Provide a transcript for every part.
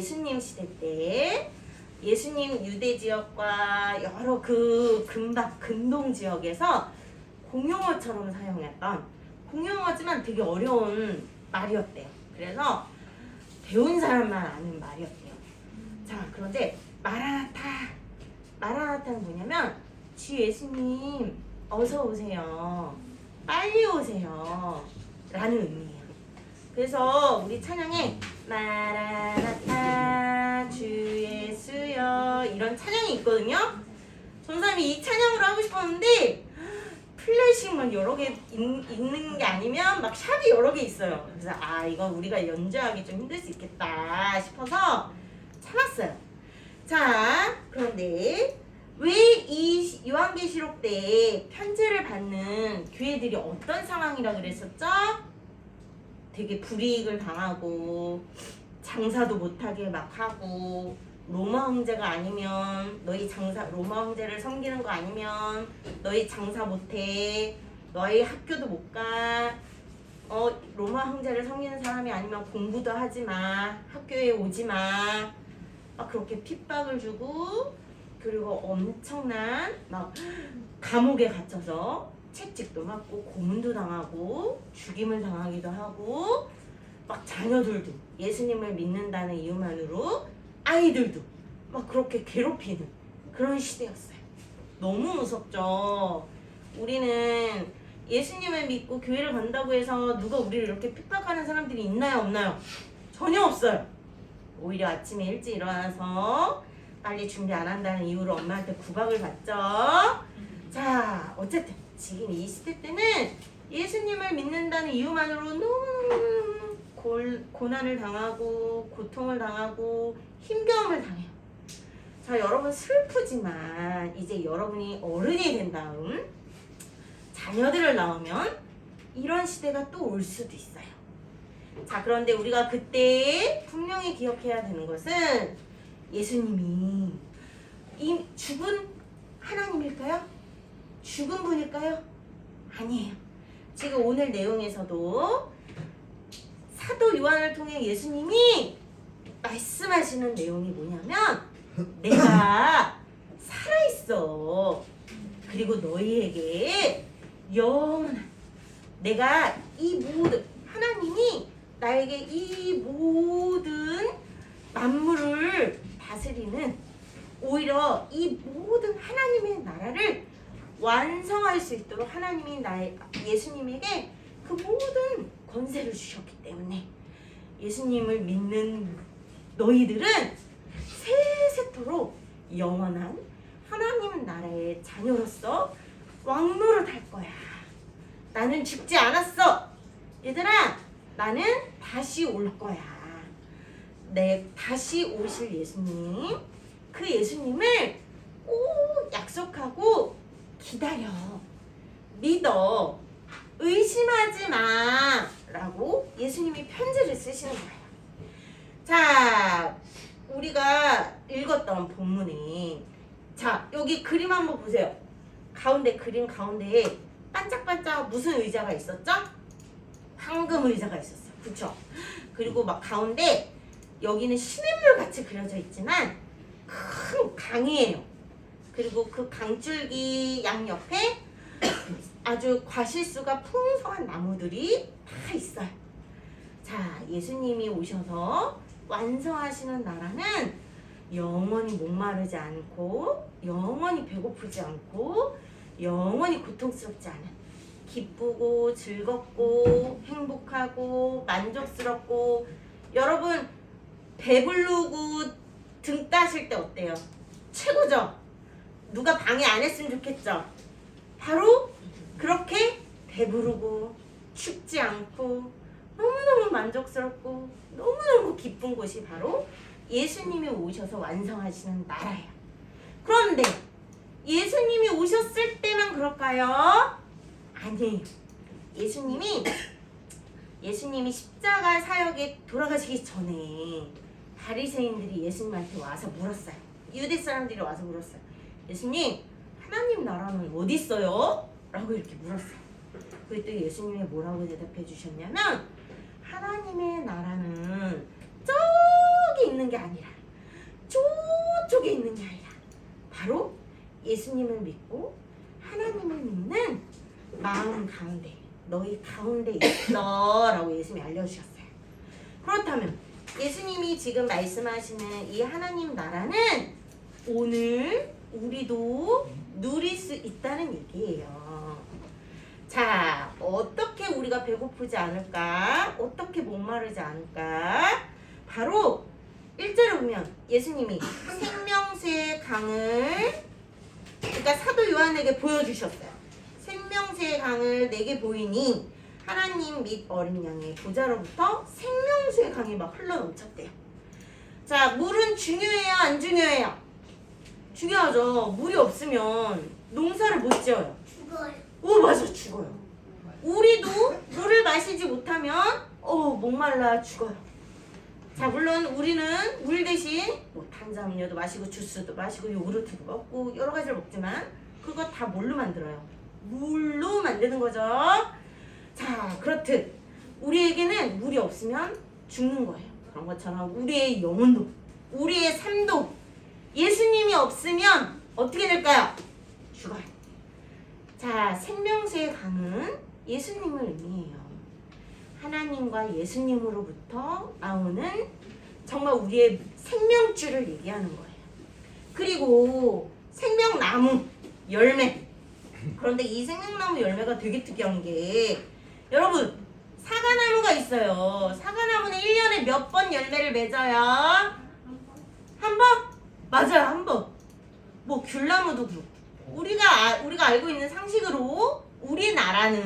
예수님 시대 때 예수님 유대 지역과 여러 그 근동 지역에서 공용어처럼 사용했던 공용어지만 되게 어려운 말이었대요. 그래서 배운 사람만 아는 말이었대요. 자, 그런데 마라나타는 뭐냐면 주 예수님 어서 오세요. 빨리 오세요. 라는 의미예요. 그래서 우리 찬양에 마라나타 주 예수여 이런 찬양이 있거든요. 전사님이 이 찬양으로 하고 싶었는데 플래시만 여러 개 있는 게 아니면 막 샵이 여러 개 있어요. 그래서 이거 우리가 연주하기 좀 힘들 수 있겠다 싶어서 참았어요. 자, 그런데 왜 이 요한계시록 때 편지를 받는 교회들이 어떤 상황이라 그랬었죠? 되게 불이익을 당하고 장사도 못하게 막 하고 로마 황제가 아니면 로마 황제를 섬기는 거 아니면 너희 장사 못해, 너희 학교도 못 가, 로마 황제를 섬기는 사람이 아니면 공부도 하지 마, 학교에 오지 마, 막 그렇게 핍박을 주고 그리고 엄청난 막 감옥에 갇혀서 채찍도 맞고 고문도 당하고 죽임을 당하기도 하고 막 자녀들도 예수님을 믿는다는 이유만으로 아이들도 막 그렇게 괴롭히는 그런 시대였어요. 너무 무섭죠. 우리는 예수님을 믿고 교회를 간다고 해서 누가 우리를 이렇게 핍박하는 사람들이 있나요? 없나요? 전혀 없어요. 오히려 아침에 일찍 일어나서 빨리 준비 안 한다는 이유로 엄마한테 구박을 받죠. 자, 어쨌든 지금 이 시대 때는 예수님을 믿는다는 이유만으로 너무 고난을 당하고 고통을 당하고 힘겨움을 당해요. 자, 여러분 슬프지만 이제 여러분이 어른이 된 다음 자녀들을 낳으면 이런 시대가 또 올 수도 있어요. 자, 그런데 우리가 그때 분명히 기억해야 되는 것은 예수님이 이 죽은 하나님일까요? 죽은 분일까요? 아니에요. 지금 오늘 내용에서도 사도 요한을 통해 예수님이 말씀하시는 내용이 뭐냐면 내가 살아있어. 그리고 너희에게 영원한 내가 이 모든 하나님이 나에게 이 모든 만물을 다스리는 오히려 이 모든 하나님의 나라를 완성할 수 있도록 하나님이 예수님에게 그 모든 권세를 주셨기 때문에 예수님을 믿는 너희들은 세세토록 영원한 하나님 나라의 자녀로서 왕노릇할 거야. 나는 죽지 않았어. 얘들아, 나는 다시 올 거야. 다시 오실 예수님, 그 예수님을 꼭 약속하고 기다려. 믿어. 의심하지 마. 라고 예수님이 편지를 쓰시는 거예요. 자, 우리가 읽었던 본문에 자, 여기 그림 한번 보세요. 그림 가운데에 반짝반짝 무슨 의자가 있었죠? 황금 의자가 있었어요. 그쵸? 그리고 막 가운데 여기는 시냇물 같이 그려져 있지만 큰 강이에요. 그리고 그 강줄기 양옆에 아주 과실수가 풍성한 나무들이 다 있어요. 자, 예수님이 오셔서 완성하시는 나라는 영원히 목마르지 않고 영원히 배고프지 않고 영원히 고통스럽지 않은 기쁘고 즐겁고 행복하고 만족스럽고 여러분 배부르고 등 따실 때 어때요? 최고죠? 누가 방해 안 했으면 좋겠죠? 바로 그렇게 배부르고 춥지 않고 너무너무 만족스럽고 너무너무 기쁜 곳이 바로 예수님이 오셔서 완성하시는 나라예요. 그런데 예수님이 오셨을 때만 그럴까요? 아니에요. 예수님이 십자가 사역에 돌아가시기 전에 바리새인들이 예수님한테 와서 물었어요. 유대 사람들이 와서 물었어요. 예수님, 하나님 나라는 어디 있어요? 라고 이렇게 물었어요. 그랬더니 예수님이 뭐라고 대답해 주셨냐면 하나님의 나라는 저기 여기 있는 게 아니라 저쪽에 있는 게 아니라 바로 예수님을 믿고 하나님을 믿는 마음 가운데 너희 가운데 있어 라고 예수님이 알려주셨어요. 그렇다면 예수님이 지금 말씀하시는 이 하나님 나라는 오늘 우리도 누릴 수 있다는 얘기예요. 자, 어떻게 우리가 배고프지 않을까? 어떻게 목마르지 않을까? 바로 1절에 보면 예수님이 생명수의 강을 그러니까 사도 요한에게 보여주셨어요. 생명수의 강을 내게 보이니 하나님 및 어린 양의 보좌로부터 생명수의 강이 막 흘러넘쳤대요. 자, 물은 중요해요? 안 중요해요? 중요하죠. 물이 없으면 농사를 못 지어요. 죽어요. 오, 맞아, 죽어요. 우리도 물을 마시지 못하면 목말라 죽어요. 자, 물론 우리는 물 대신 뭐 탄산음료도 마시고 주스도 마시고 요구르트도 먹고 여러 가지를 먹지만 그거 다 뭘로 만들어요? 물로 만드는 거죠. 자, 그렇듯 우리에게는 물이 없으면 죽는 거예요. 그런 것처럼 우리의 영혼도 우리의 삶도 예수님이 없으면 어떻게 될까요? 죽어요. 자, 생명수의 강은 예수님을 의미해요. 하나님과 예수님으로부터 나오는 정말 우리의 생명줄을 얘기하는 거예요. 그리고 생명나무 열매. 그런데 이 생명나무 열매가 되게 특이한 게 여러분 사과나무가 있어요. 사과나무는 1년에 몇 번 열매를 맺어요? 한 번? 맞아요, 한 번. 뭐 귤나무도 그렇고 우리가 알고 있는 상식으로 우리나라는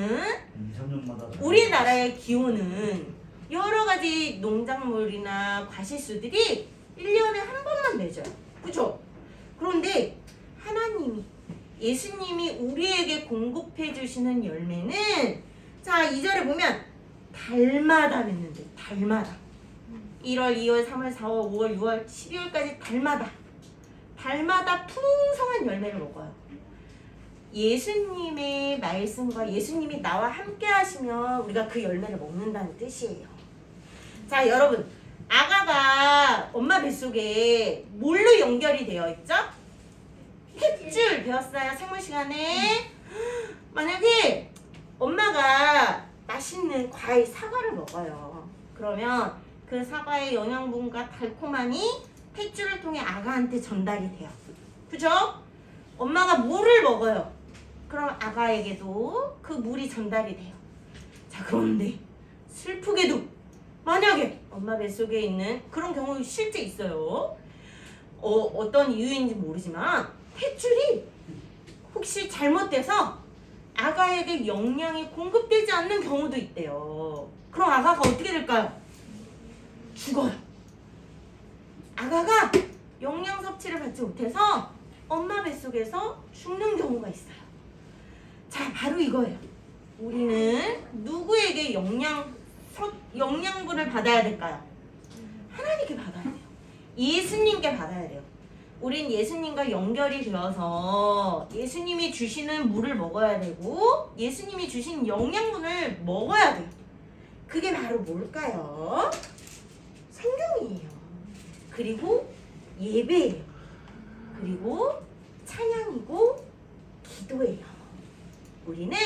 2~3년마다 우리나라의 기온은 여러 가지 농작물이나 과실수들이 1년에 한 번만 맺어요. 그죠? 그런데 하나님이 예수님이 우리에게 공급해 주시는 열매는 자, 2절에 보면 달마다 맺는데 달마다 1월, 2월, 3월, 4월, 5월, 6월, 12월까지 달마다 풍성한 열매를 먹어요. 예수님의 말씀과 예수님이 나와 함께 하시면 우리가 그 열매를 먹는다는 뜻이에요. 자, 여러분 아가가 엄마 뱃속에 뭘로 연결이 되어 있죠? 탯줄 배웠어요, 생물 시간에. 만약에 엄마가 맛있는 과일 사과를 먹어요. 그러면 그 사과의 영양분과 달콤함이 탯줄을 통해 아가한테 전달이 돼요. 그죠? 엄마가 물을 먹어요. 그럼 아가에게도 그 물이 전달이 돼요. 자, 그런데 슬프게도 만약에 엄마 뱃속에 있는 그런 경우 실제 있어요. 어떤 이유인지 모르지만 탯줄이 혹시 잘못돼서 아가에게 영양이 공급되지 않는 경우도 있대요. 그럼 아가가 어떻게 될까요? 죽어요. 아가가 영양 섭취를 받지 못해서 엄마 뱃속에서 죽는 경우가 있어요. 자, 바로 이거예요. 우리는 누구에게 영양분을 받아야 될까요? 하나님께 받아야 돼요. 예수님께 받아야 돼요. 우린 예수님과 연결이 되어서 예수님이 주시는 물을 먹어야 되고 예수님이 주신 영양분을 먹어야 돼요. 그게 바로 뭘까요? 성경이에요. 그리고 예배예요. 그리고 찬양이고 기도예요. 우리는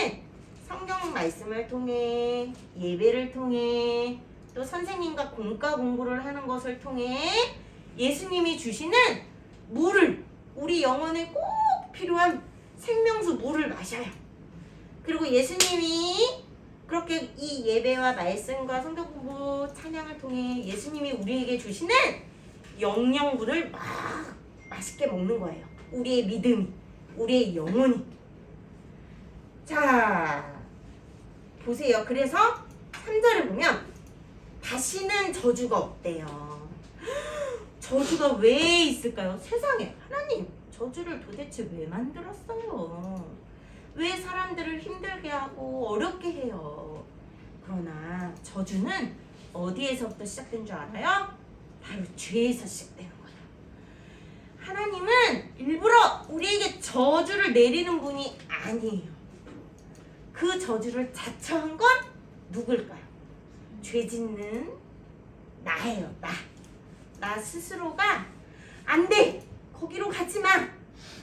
성경 말씀을 통해 예배를 통해 또 선생님과 공과 공부를 하는 것을 통해 예수님이 주시는 물을 우리 영혼에 꼭 필요한 생명수 물을 마셔요. 그리고 예수님이 그렇게 이 예배와 말씀과 성경 공부 찬양을 통해 예수님이 우리에게 주시는 영양분을 막 맛있게 먹는 거예요. 우리의 믿음이, 우리의 영혼이. 자, 보세요. 그래서 3절에 보면 다시는 저주가 없대요. 저주가 왜 있을까요? 세상에 하나님 저주를 도대체 왜 만들었어요? 왜 사람들을 힘들게 하고 어렵게 해요? 그러나 저주는 어디에서부터 시작된 줄 알아요? 바로 죄에서 시작되는 거예요. 하나님은 일부러 우리에게 저주를 내리는 분이 아니에요. 그 저주를 자처한 건 누굴까요? 죄 짓는 나예요, 나. 나 스스로가 안 돼! 거기로 가지 마!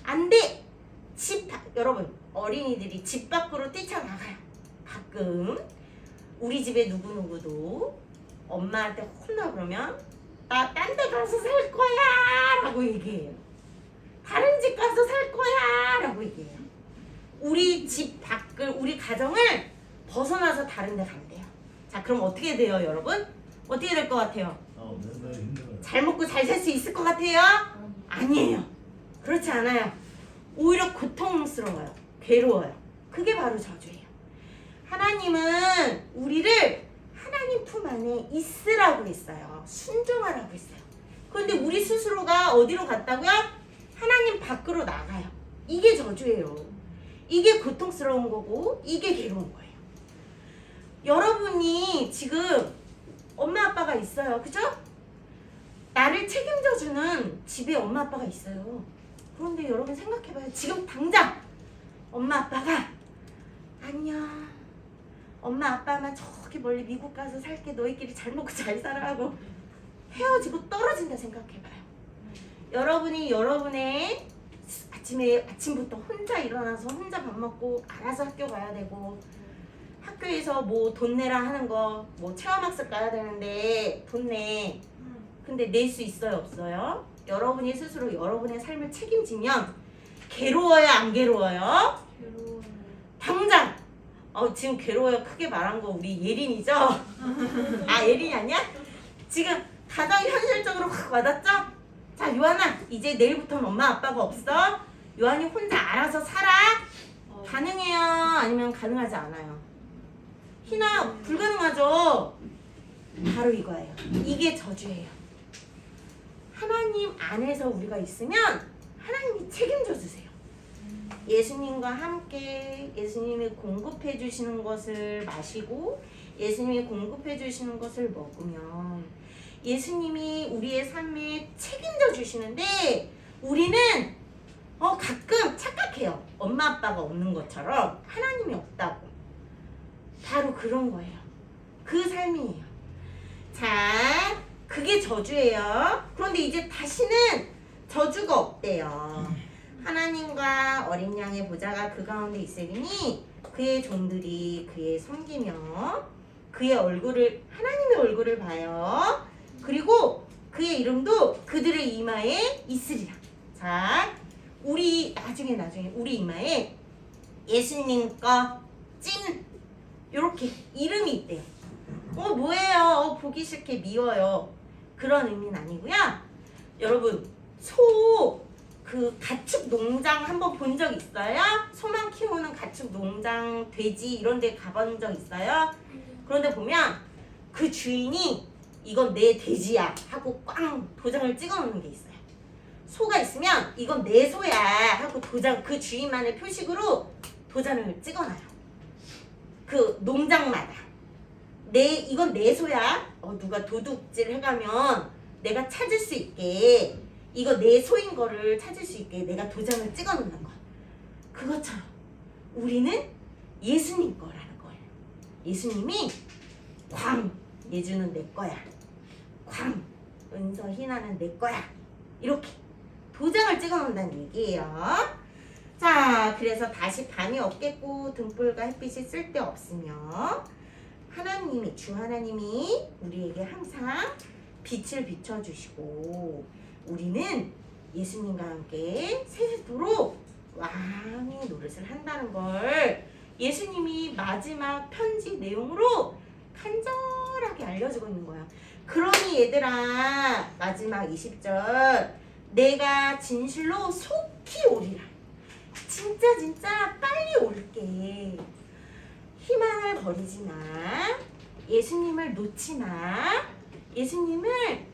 안 돼! 여러분, 어린이들이 집 밖으로 뛰쳐나가요. 가끔 우리 집에 누구누구도 엄마한테 혼나 그러면 나 딴 데 가서 살 거야! 라고 얘기해요. 다른 집 가서 살 거야! 라고 얘기해요. 우리 집 밖을, 우리 가정을 벗어나서 다른 데 간대요. 자, 그럼 어떻게 돼요, 여러분? 어떻게 될 것 같아요? 매달 힘들어요. 잘 먹고 잘 살 수 있을 것 같아요? 아니에요. 그렇지 않아요. 오히려 고통스러워요. 괴로워요. 그게 바로 저주예요. 하나님은 우리를 하나님 품 안에 있으라고 했어요. 순종하라고 했어요. 그런데 우리 스스로가 어디로 갔다고요? 하나님 밖으로 나가요. 이게 저주예요. 이게 고통스러운 거고 이게 괴로운 거예요. 여러분이 지금 엄마 아빠가 있어요. 그죠? 나를 책임져주는 집에 엄마 아빠가 있어요. 그런데 여러분 생각해봐요. 지금 당장 엄마 아빠가 안녕, 엄마 아빠만 저기 멀리 미국 가서 살게, 너희끼리 잘 먹고 잘 살아 하고 헤어지고 떨어진다 생각해봐요. 여러분이 여러분의 아침부터 혼자 일어나서 혼자 밥 먹고 알아서 학교 가야 되고, 학교에서 뭐 돈 내라 하는 거, 뭐 체험학습 가야 되는데 돈 내. 근데 낼 수 있어요, 없어요? 여러분이 스스로 여러분의 삶을 책임지면 괴로워요, 안 괴로워요? 괴로워요. 당장 지금 괴로워요 크게 말한 거 우리 예린이죠? 아, 예린이 아니야? 지금 가장 현실적으로 확 와닿죠? 자, 요한아, 이제 내일부터는 엄마 아빠가 없어. 요한이 혼자 알아서 살아. 가능해요? 아니면 가능하지 않아요? 희나 불가능하죠? 바로 이거예요. 이게 저주예요. 하나님 안에서 우리가 있으면 하나님이 책임져 주세요. 예수님과 함께 예수님이 공급해 주시는 것을 마시고 예수님이 공급해 주시는 것을 먹으면 예수님이 우리의 삶에 책임져 주시는데, 우리는 가끔 착각해요. 엄마 아빠가 없는 것처럼 하나님이 없다고. 바로 그런 거예요. 그 삶이에요. 자, 그게 저주예요. 그런데 이제 다시는 저주가 없대요. 하나님과 어린 양의 보좌가 그 가운데 있으리니 그의 종들이 그의 섬기며 그의 얼굴을, 하나님의 얼굴을 봐요. 그리고 그의 이름도 그들의 이마에 있으리라. 자, 우리 나중에 우리 이마에 예수님 거 찐 요렇게 이름이 있대요. 뭐예요? 보기 싫게 미워요. 그런 의미는 아니고요. 여러분, 그 가축 농장 한번 본 적 있어요? 소만 키우는 가축 농장, 돼지 이런 데 가본 적 있어요? 그런데 보면 그 주인이 이건 내 돼지야 하고 꽝 도장을 찍어 놓는 게 있어요. 소가 있으면 이건 내 소야 하고 그 주인만의 표식으로 도장을 찍어 놔요. 그 농장마다 이건 내 소야. 누가 도둑질 해가면 내가 찾을 수 있게, 이거 내 소인 거를 찾을 수 있게 내가 도장을 찍어 놓는 거. 그것처럼 우리는 예수님 거라는 거예요. 예수님이 광, 예주는 내 거야. 광, 은서, 희나는 내 거야. 이렇게 도장을 찍어 놓는다는 얘기예요. 자, 그래서 다시 밤이 없겠고 등불과 햇빛이 쓸데없으며 주 하나님이 우리에게 항상 빛을 비춰주시고 우리는 예수님과 함께 세세토록 왕의 노릇을 한다는 걸 예수님이 마지막 편지 내용으로 간절하게 알려주고 있는 거야. 그러니 얘들아, 마지막 20절, 내가 진실로 속히 오리라. 진짜 빨리 올게. 희망을 버리지 마. 예수님을 놓지 마. 예수님을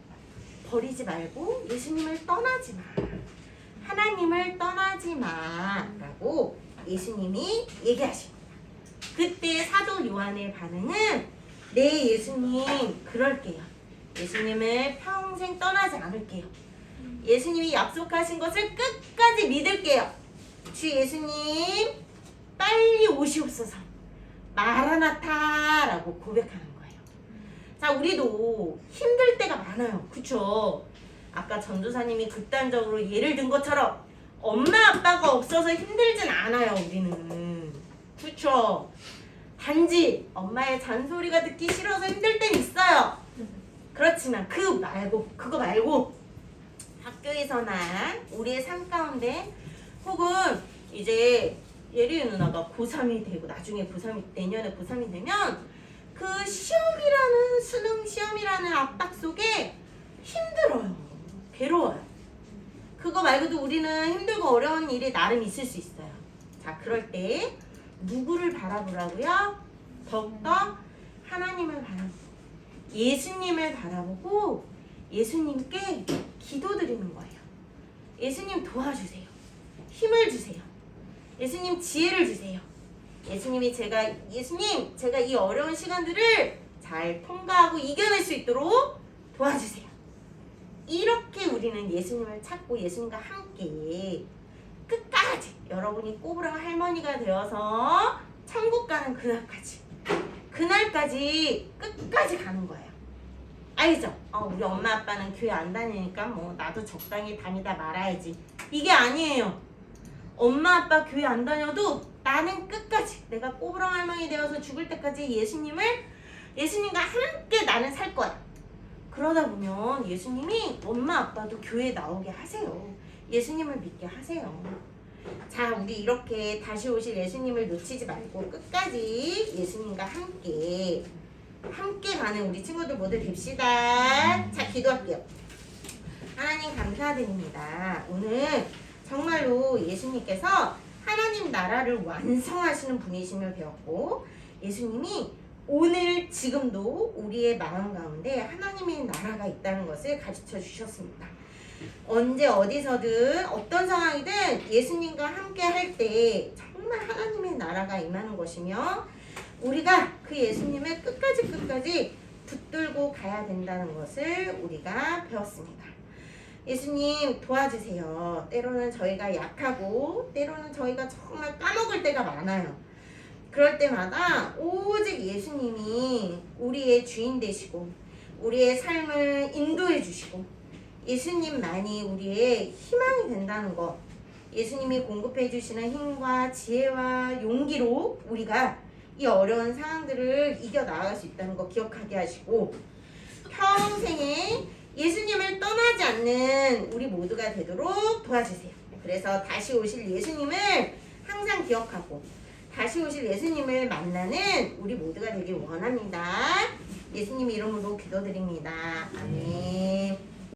버리지 말고 예수님을 떠나지 마. 하나님을 떠나지 마 라고 예수님이 얘기하십니다. 그때 사도 요한의 반응은, 네 예수님 그럴게요. 예수님을 평생 떠나지 않을게요. 예수님이 약속하신 것을 끝까지 믿을게요. 주 예수님 빨리 오시옵소서. 마라나타 라고 고백하는 거예요. 자, 우리도 힘들 때가 많아요. 그쵸? 아까 전도사님이 극단적으로 예를 든 것처럼 엄마 아빠가 없어서 힘들진 않아요. 우리는. 그쵸? 단지 엄마의 잔소리가 듣기 싫어서 힘들 땐 있어요. 그렇지만 그거 말고 학교에서나 우리의 삶 가운데 혹은 이제 예리 누나가 고3이 되고 나중에 내년에 고3이 되면 그 수능 시험이라는 압박 속에 힘들어요. 괴로워요. 그거 말고도 우리는 힘들고 어려운 일이 나름 있을 수 있어요. 자, 그럴 때 누구를 바라보라고요? 더욱더 하나님을 바라보고 예수님을 바라보고 예수님께 기도드리는 거예요. 예수님 도와주세요. 힘을 주세요. 예수님 지혜를 주세요. 예수님 제가 이 어려운 시간들을 잘 통과하고 이겨낼 수 있도록 도와주세요. 이렇게 우리는 예수님을 찾고 예수님과 함께 끝까지 여러분이 꼬부랑 할머니가 되어서 천국 가는 그날까지 끝까지 가는 거예요. 알죠? 우리 엄마 아빠는 교회 안 다니니까 뭐 나도 적당히 다니다 말아야지. 이게 아니에요. 엄마 아빠 교회 안 다녀도 나는 끝까지 내가 꼬부랑 할머니 되어서 죽을 때까지 예수님과 함께 나는 살 거야. 그러다 보면 예수님이 엄마 아빠도 교회에 나오게 하세요. 예수님을 믿게 하세요. 자, 우리 이렇게 다시 오실 예수님을 놓치지 말고 끝까지 예수님과 함께 가는 우리 친구들 모두 됩시다. 자, 기도할게요. 하나님 감사드립니다. 오늘 정말로 예수님께서 하나님 나라를 완성하시는 분이심을 배웠고 예수님이 오늘 지금도 우리의 마음 가운데 하나님의 나라가 있다는 것을 가르쳐 주셨습니다. 언제 어디서든 어떤 상황이든 예수님과 함께 할 때 정말 하나님의 나라가 임하는 것이며 우리가 그 예수님을 끝까지 붙들고 가야 된다는 것을 우리가 배웠습니다. 예수님 도와주세요. 때로는 저희가 약하고 때로는 저희가 정말 까먹을 때가 많아요. 그럴 때마다 오직 예수님이 우리의 주인 되시고 우리의 삶을 인도해 주시고 예수님만이 우리의 희망이 된다는 것, 예수님이 공급해 주시는 힘과 지혜와 용기로 우리가 이 어려운 상황들을 이겨나갈 수 있다는 것 기억하게 하시고 평생에 예수님을 떠나지 않는 우리 모두가 되도록 도와주세요. 그래서 다시 오실 예수님을 항상 기억하고 다시 오실 예수님을 만나는 우리 모두가 되길 원합니다. 예수님 이름으로 기도드립니다. 아멘.